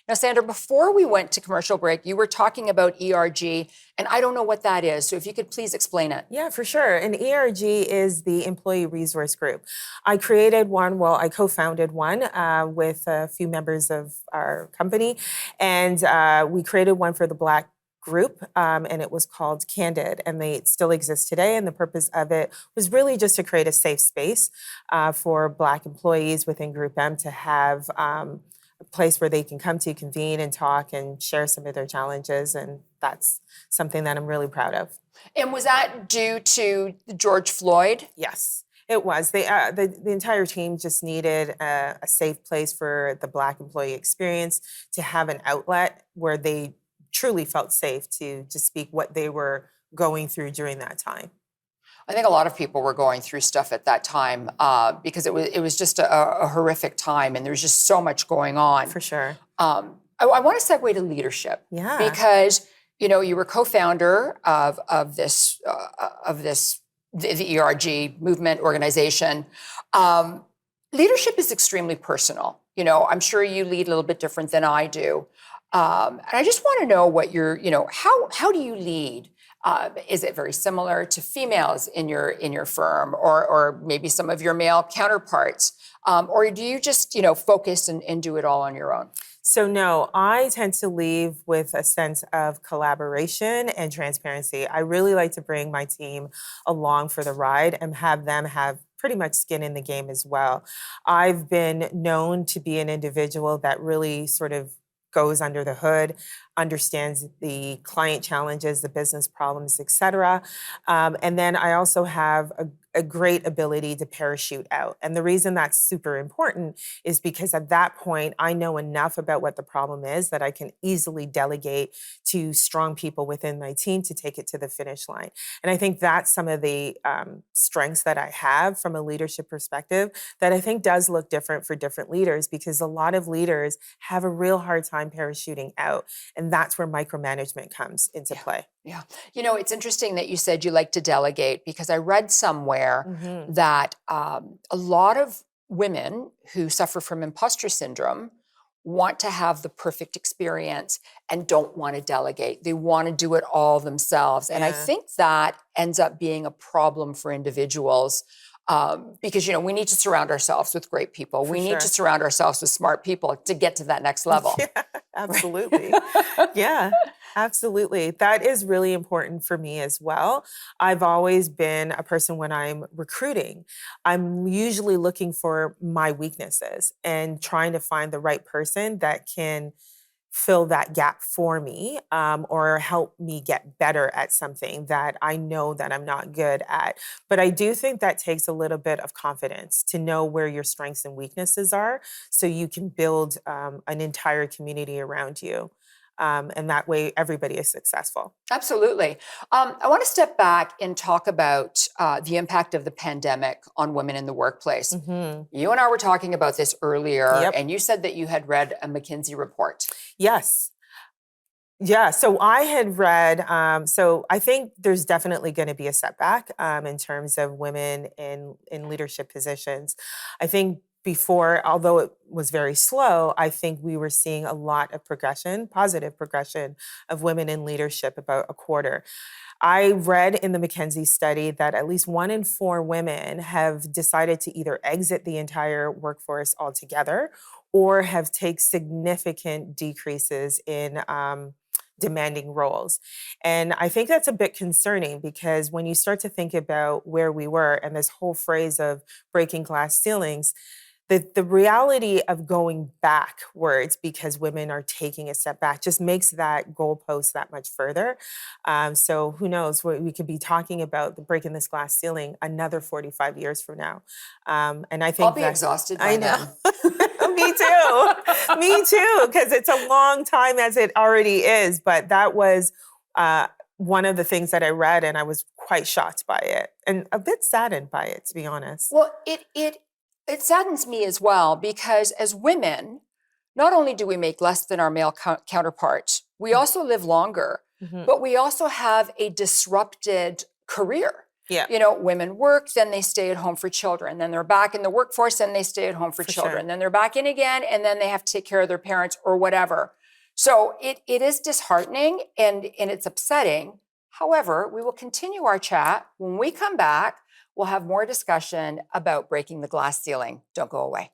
Now, Sandra, before we went to commercial break, you were talking about ERG, and I don't know what that is. So if you could please explain it. Yeah, for sure. And ERG is the Employee Resource Group. I created one, I co-founded one with a few members of our company, and we created one for the Black group, and it was called Candid, and it still exists today. And the purpose of it was really just to create a safe space for Black employees within Group M to have a place where they can come to convene and talk and share some of their challenges. And that's something that I'm really proud of. And was that due to George Floyd? Yes. It was. The entire team just needed a safe place for the Black employee experience, to have an outlet where they truly felt safe to speak what they were going through during that time. I think a lot of people were going through stuff at that time because it was just a horrific time, and there was just so much going on. For sure. I want to segue to leadership. Yeah. Because you were co-founder of the ERG movement organization. Leadership is extremely personal. I'm sure you lead a little bit different than I do. And I just want to know what how do you lead? Is it very similar to females in your firm, or maybe some of your male counterparts? Or do you just, focus and do it all on your own? So no, I tend to leave with a sense of collaboration and transparency. I really like to bring my team along for the ride and have them have pretty much skin in the game as well. I've been known to be an individual that really sort of goes under the hood, understands the client challenges, the business problems, et cetera. And then I also have a great ability to parachute out. And the reason that's super important is because at that point, I know enough about what the problem is that I can easily delegate to strong people within my team to take it to the finish line. And I think that's some of the strengths that I have from a leadership perspective that I think does look different for different leaders, because a lot of leaders have a real hard time parachuting out. And that's where micromanagement comes into play. Yeah. It's interesting that you said you like to delegate, because I read somewhere that a lot of women who suffer from imposter syndrome want to have the perfect experience and don't want to delegate. They want to do it all themselves. And I think that ends up being a problem for individuals. Because, we need to surround ourselves with great people. We need to surround ourselves with smart people to get to that next level. Yeah, absolutely. Yeah, absolutely. That is really important for me as well. I've always been a person, when I'm recruiting, I'm usually looking for my weaknesses and trying to find the right person that can fill that gap for me, or help me get better at something that I know that I'm not good at. But I do think that takes a little bit of confidence to know where your strengths and weaknesses are, so you can build an entire community around you. And that way everybody is successful. Absolutely. I want to step back and talk about the impact of the pandemic on women in the workplace. You and I were talking about this earlier, and you said that you had read a McKinsey report. Yes. Yeah, so I had read, so I think there's definitely going to be a setback in terms of women in leadership positions. I think before, although it was very slow, I think we were seeing a lot of progression, positive progression of women in leadership, about a quarter. I read in the McKinsey study that at least 1 in 4 women have decided to either exit the entire workforce altogether or have taken significant decreases in demanding roles. And I think that's a bit concerning, because when you start to think about where we were and this whole phrase of breaking glass ceilings, the reality of going backwards because women are taking a step back just makes that goalpost that much further. So who knows, we could be talking about breaking this glass ceiling another 45 years from now. And I think I'll be exhausted by then. Me too. Me too, because it's a long time as it already is. But that was one of the things that I read, and I was quite shocked by it and a bit saddened by it, to be honest. Well, it saddens me as well, because as women, not only do we make less than our male counterparts, we also live longer, but we also have a disrupted career. Yeah. Women work, then they stay at home for children, then they're back in the workforce, and they stay at home for children, then they're back in again, and then they have to take care of their parents or whatever. So it is disheartening and it's upsetting. However, we will continue our chat. When we come back, we'll have more discussion about breaking the glass ceiling. Don't go away.